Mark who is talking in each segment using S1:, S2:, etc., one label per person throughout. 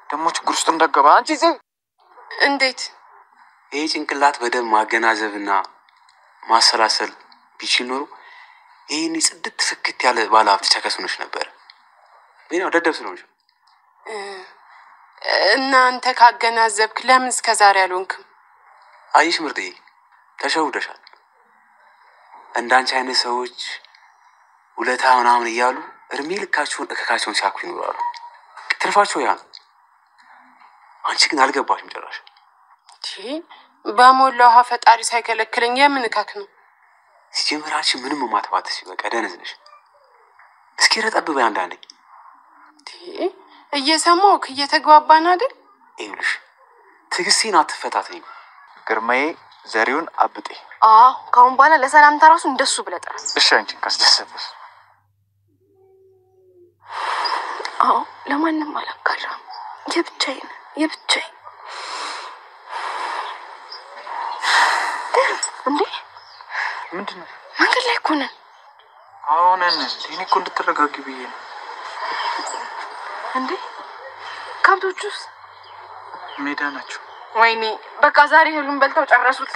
S1: ደሞ ችግር ውስጥ እንደገባ አንቺ እዚህ
S2: እንዴት
S3: ይሄ ጭንቅላት በደም ማገናዘብና ማሰላሰል ቢችል ኖሮ ይሄን ጽድት ፍክት ያለ ባለሀብት ተከስኖሽ ነበር። ምን ነው ደደብ ስለሆንሽ
S2: እና አንተ ካገናዘብክ ለምን እስከዛሬ አልሆንክም?
S3: አይሽ ምርጥዬ ተሸውደሻል። እንዳንቺ አይነት ሰዎች ውለታ ምናምን እያሉ እርሜ ልካቸውን እከካቸውን ሲያኩ ይኖራሉ። ትርፋቸው ያ ነው። አንቺ ግን አልገባሽም ጭራሽ።
S2: በሞላው ፈጣሪ ሳይከለክለኝ የምን እከክ ነው?
S3: ሲጀምራችን ምንም ማተባተሽ በቃ ደነዝነሽ። እስኪ ረጠብ በይ አንዳንዴ።
S2: እየሰማሁክ እየተግባባን አይደል?
S3: ይኸውልሽ ትግስቴን አትፈታተኝ።
S1: ግርማዬ ዘሪውን አብጤ።
S4: ካሁን በኋላ ለሰላምታ ራሱ እንደሱ ብለህ ጥራ።
S1: እሺ አንቺን ካስደሰተሽ።
S4: ለማንም አላጋራም። የብቻዬን እንዴ
S1: ምንድነው?
S4: መንገድ ላይ እኮ ነን።
S1: ነን። እኔ እኮ እንድትረጋጊ ብዬ ነው።
S4: እንዴ ከብቶቹስ
S1: ሜዳ ናቸው።
S4: ወይኔ በቃ ዛሬ ሁሉም በልተው ጨረሱት።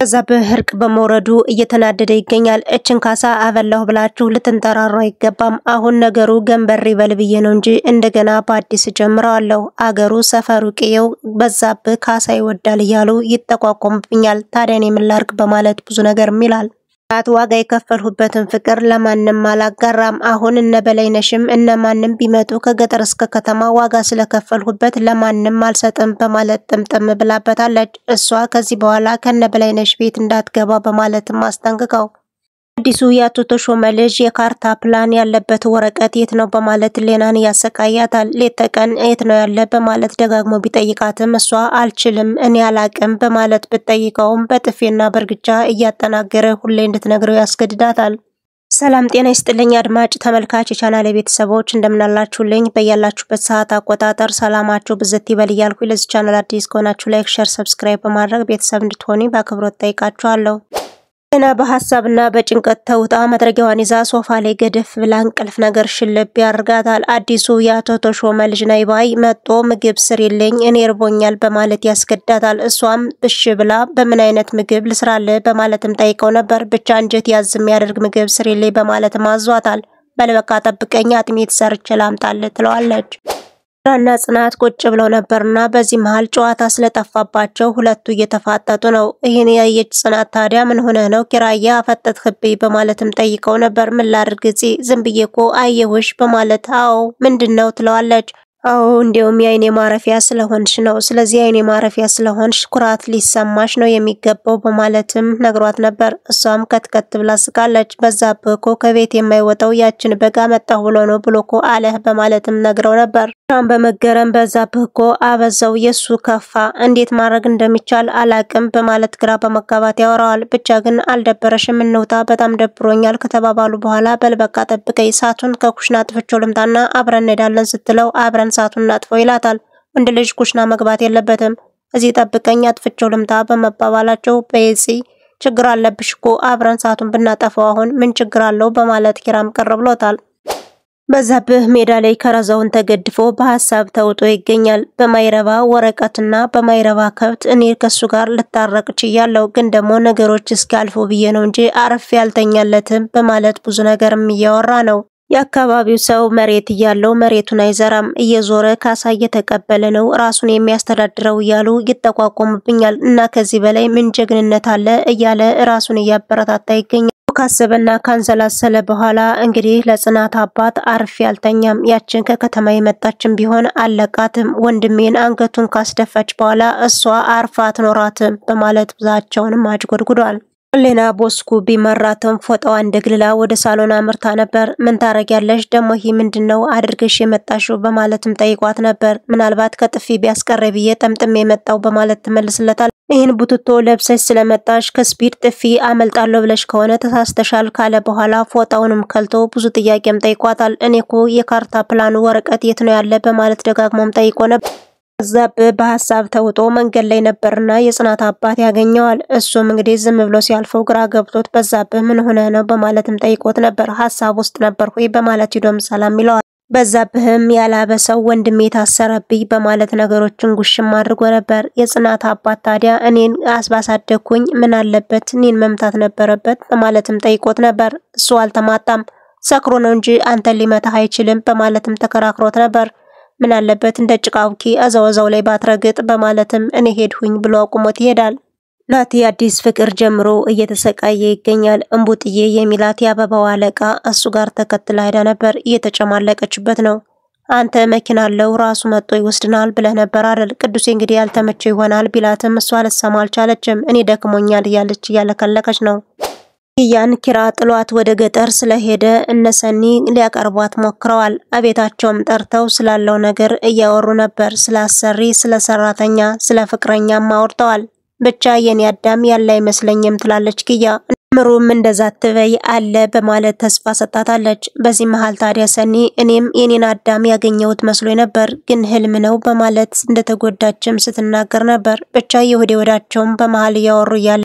S5: በዛብህ እርቅ በመውረዱ እየተናደደ ይገኛል። እችን ካሳ አበላሁ ብላችሁ ልትንጠራሩ አይገባም። አሁን ነገሩ ገንበር ይበል ብዬ ነው እንጂ እንደገና በአዲስ ጀምራለሁ። አገሩ ሰፈሩ ቀየው በዛብህ ካሳ ይወዳል እያሉ ይተቋቋምብኛል። ታዲያ እኔ ምን ላድርግ በማለት ብዙ ነገር ይላል። ዋጋ የከፈልሁበትን ፍቅር ለማንም አላጋራም። አሁን እነ በላይነሽም እነማንም ቢመጡ ከገጠር እስከ ከተማ ዋጋ ስለከፈልሁበት ለማንም አልሰጥም በማለት ጥምጥም ብላበታለች። እሷ ከዚህ በኋላ ከነ በላይነሽ ቤት እንዳትገባ በማለትም አስጠንቅቀው አዲሱ ያቶ ተሾመ ልጅ የካርታ ፕላን ያለበት ወረቀት የት ነው በማለት ሌናን ያሰቃያታል። ለተቀን የት ነው ያለ በማለት ደጋግሞ ቢጠይቃትም እሷ አልችልም እኔ አላቅም በማለት ብትጠይቀውም በጥፌና በርግጫ እያጠናገረ ሁሌ እንድትነግረው ያስገድዳታል። ሰላም ጤና ይስጥልኝ አድማጭ ተመልካች የቻናሌ ቤተሰቦች እንደምናላችሁልኝ በያላችሁበት ሰዓት አቆጣጠር ሰላማችሁ ብዝት ይበል እያልኩ ለዚህ ቻናል አዲስ ከሆናችሁ ላይክ ሼር ሰብስክራይብ በማድረግ ቤተሰብ እንድትሆኑ በአክብሮት ጠይቃችኋለሁ። እና በሐሳብና በጭንቀት ተውጣ መድረጊያዋን ይዛ ሶፋ ላይ ገደፍ ብላ እንቅልፍ ነገር ሽልብ ያርጋታል። አዲሱ ያቶ ተሾመ ልጅ ናይባይ መጥቶ ምግብ ስሪልኝ እኔ እርቦኛል በማለት ያስገዳታል። እሷም ብሽ ብላ በምን አይነት ምግብ ልስራለ በማለትም ጠይቀው ነበር። ብቻ አንጀት ያዝ የሚያደርግ ምግብ ስሪልኝ በማለት ማዟታል። በልበቃ ጠብቀኝ አጥሚት ሰርቼ ላምጣልህ ትለዋለች። ራና ጽናት ቁጭ ብለው ነበርና በዚህ መሃል ጨዋታ ስለጠፋባቸው ሁለቱ እየተፋጠጡ ነው። ይሄን ያየች ጽናት ታዲያ ምን ሆነ ነው ኪራያ አፈጠጥክብኝ በማለትም ጠይቀው ነበር። ምን ላድርግ ዝም ብዬ እኮ አየሁሽ በማለት አዎ ምንድነው ትለዋለች። አዎ እንደውም የአይኔ ማረፊያ ስለሆንሽ ነው። ስለዚህ የአይኔ ማረፊያ ስለሆንሽ ኩራት ሊሰማሽ ነው የሚገባው በማለትም ነግሯት ነበር። እሷም ከትከት ብላ ስቃለች። በዛብህ እኮ ከቤት የማይወጣው ያችን በጋ መጣሁ ብሎ ነው ብሎኮ አለህ በማለትም ነግረው ነበር። ሻም በመገረም በዛብህ እኮ አበዛው የሱ ከፋ እንዴት ማድረግ እንደሚቻል አላቅም በማለት ግራ በመጋባት ያወራዋል። ብቻ ግን አልደበረሽም እንውጣ በጣም ደብሮኛል ከተባባሉ በኋላ በልበቃ ጠብቀኝ ሳቱን ከኩሽና ጥፍቾ ልምጣና አብረን እንሄዳለን ስትለው አብረን ሳቱን አጥፈው ይላታል። ወንድ ልጅ ኩሽና መግባት የለበትም እዚህ ጠብቀኝ አጥፍቾ ልምጣ በመባባላቸው በይጺ ችግር አለብሽ እኮ አብረን ሳቱን ብናጠፋው አሁን ምን ችግር አለው በማለት ኪራም ቀርብሎታል። በዛብህ ሜዳ ላይ ከረዛውን ተገድፎ በሐሳብ ተውጦ ይገኛል። በማይረባ ወረቀትና በማይረባ ከብት እኔ ከሱ ጋር ልታረቅ ችያለሁ ግን ደግሞ ነገሮች እስካልፉ ብዬ ነው እንጂ አርፍ ያልተኛለትም በማለት ብዙ ነገርም እያወራ ነው። የአካባቢው ሰው መሬት እያለው መሬቱን አይዘራም እየዞረ ካሳ እየተቀበለ ነው ራሱን የሚያስተዳድረው እያሉ ይተቋቋሙብኛል እና ከዚህ በላይ ምን ጀግንነት አለ እያለ ራሱን እያበረታታ ይገኛል። ካሰበና ካንሰላሰለ በኋላ እንግዲህ ለጽናት አባት አርፍ ያልተኛም ያችን ከከተማ የመጣችን ቢሆን አለቃትም ወንድሜን አንገቱን ካስደፈች በኋላ እሷ አርፋ አትኖራትም በማለት ብዛቸውንም አጅጎድጉዷል። ሌና ቦስኩ ቢመራተም ፎጣዋ እንደግልላ ወደ ሳሎን አምርታ ነበር። ምን ታረጊያለሽ ደሞ ይሄ ምንድነው አድርገሽ የመጣሽው በማለትም ጠይቋት ነበር። ምናልባት ከጥፊ ቢያስቀርብዬ ጠምጥም የመጣው በማለት ተመልስለታል። ይሄን ቡትቶ ለብሰሽ ስለመጣሽ ከስፒድ ጥፊ አመልጣለሁ ብለሽ ከሆነ ተሳስተሻል ካለ በኋላ ፎጣውንም ከልቶ ብዙ ጥያቄም ጠይቋታል። እኔኮ የካርታ ፕላኑ ወረቀት የት ነው ያለ በማለት ደጋግሞም ጠይቆ ነበር። በዛብህ በሐሳብ ተውጦ መንገድ ላይ ነበርና የጽናት አባት ያገኘዋል። እሱም እንግዲህ ዝም ብሎ ሲያልፈው ግራ ገብቶት በዛብህ ምን ሆነ ነው በማለትም ጠይቆት ነበር። ሐሳብ ውስጥ ነበርኩ በማለት ይዶም ሰላም ይለዋል። በዛብህም ያላበሰው ወንድሜ ታሰረብኝ በማለት ነገሮችን ጉሽም አድርጎ ነበር። የጽናት አባት ታዲያ እኔን አስባሳደኩኝ ምን አለበት እኔን መምታት ነበረበት በማለትም ጠይቆት ነበር። እሱ አልተማጣም ሰክሮ ነው እንጂ አንተን ሊመታህ አይችልም በማለትም ተከራክሮት ነበር። ምን አለበት እንደ ጭቃውኪ አዛወዛው ላይ ባትረግጥ በማለትም እኔ ሄድሁኝ ብሎ አቁሞት ይሄዳል። ናቲ አዲስ ፍቅር ጀምሮ እየተሰቃየ ይገኛል። እንቡጥዬ የሚላት ያበባው አለቃ እሱ ጋር ተከትላ ሄዳ ነበር። እየተጨማለቀችበት ነው። አንተ መኪና አለው ራሱ መጥቶ ይወስድናል ብለህ ነበር አይደል? ቅዱሴ እንግዲህ ያልተመቸው ይሆናል ቢላትም እሷ አልሰማ አልቻለችም። እኔ ደክሞኛል እያለች እያለከለከች ነው። ያን ኪራ ጥሏት ወደ ገጠር ስለሄደ እነሰኒ ሊያቀርቧት ሞክረዋል። አቤታቸውም ጠርተው ስላለው ነገር እያወሩ ነበር። ስላሰሪ፣ ስለሰራተኛ፣ ስለ ፍቅረኛም አውርተዋል። ብቻ የኔ አዳም ያለ አይመስለኝም ትላለች ኪያ። ምሩም እንደዛ ትበይ አለ በማለት ተስፋ ሰጣታለች። በዚህ መሃል ታዲያ ሰኒ እኔም የኔን አዳም ያገኘሁት መስሎኝ ነበር ግን ህልም ነው በማለት እንደተጎዳችም ስትናገር ነበር። ብቻ የወደ ወዳቸውም በመሃል ያወሩ ያለ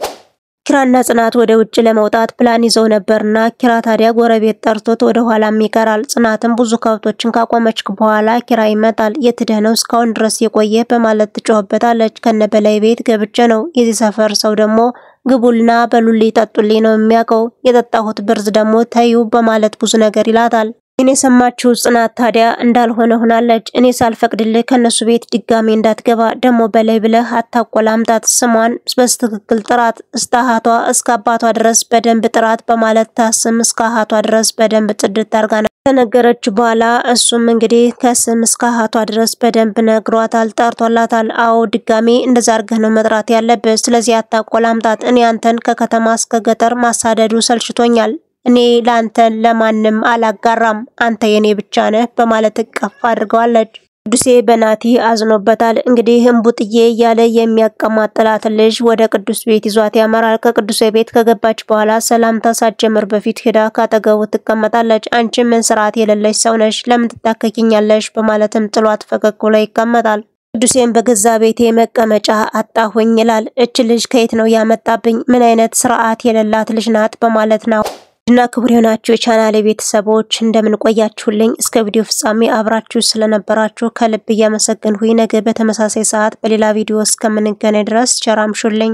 S5: ኪራና ጽናት ወደ ውጭ ለመውጣት ፕላን ይዘው ነበርና ኪራ ታዲያ ጎረቤት ጠርቶት ወደ ኋላም ይቀራል። ጽናትም ብዙ ከብቶችን ካቆመች በኋላ ኪራ ይመጣል። የትደህ ነው እስካሁን ድረስ የቆየ በማለት ትጮህበታለች። ከነበላይ ቤት ገብቼ ነው። የዚህ ሰፈር ሰው ደግሞ ግቡልና በሉልኝ ጠጡልኝ ነው የሚያውቀው። የጠጣሁት ብርዝ ደግሞ ተዩ በማለት ብዙ ነገር ይላታል። እኔ ሰማችሁ ጽናት ታዲያ እንዳልሆነ ሆናለች። እኔ ሳልፈቅድልህ ከነሱ ቤት ድጋሜ እንዳትገባ ደሞ በላይ ብለህ አታቆላምጣት። ስሟን በስትክክል ጥራት እስታሃቷ እስከ አባቷ ድረስ በደንብ ጥራት በማለት ታስም እስከ አሃቷ ድረስ በደንብ ጽድት አርጋና ተነገረች በኋላ እሱም እንግዲህ ከስም እስከ አሃቷ ድረስ በደንብ ነግሯታል፣ ጠርቶላታል። አዎ ድጋሜ እንደዛ አርገህ ነው መጥራት ያለብህ። ስለዚህ አታቆላምጣት። እኔ አንተን ከከተማ እስከ ገጠር ማሳደዱ ሰልችቶኛል። እኔ ላንተ ለማንም አላጋራም አንተ የኔ ብቻ ነህ በማለት እቅፍ አድርገዋለች። ቅዱሴ በናቲ አዝኖበታል። እንግዲህ እንቡጥዬ እያለ የሚያቀማጥላት ልጅ ወደ ቅዱስ ቤት ይዟት ያመራል። ከቅዱሴ ቤት ከገባች በኋላ ሰላምታ ሳትጀምር በፊት ሄዳ ካጠገቡ ትቀመጣለች። አንቺ ምን ስርዓት የሌለሽ ሰው ነሽ ለምን ትታከኪኛለሽ በማለትም ጥሏት ፈገግ ብሎ ይቀመጣል። ቅዱሴም በገዛ ቤቴ መቀመጫ አጣሁኝ ይላል። እች ልጅ ከየት ነው ያመጣብኝ? ምን አይነት ስርዓት የሌላት ልጅ ናት በማለት ነው እና ክቡር የሆናችሁ የቻናሌ ቤተሰቦች እንደምን ቆያችሁልኝ? እስከ ቪዲዮ ፍጻሜ አብራችሁ ስለነበራችሁ ከልብ እያመሰገንኩኝ ነገ በተመሳሳይ ሰዓት በሌላ ቪዲዮ እስከምንገናኝ ድረስ ቸር አምሹልኝ።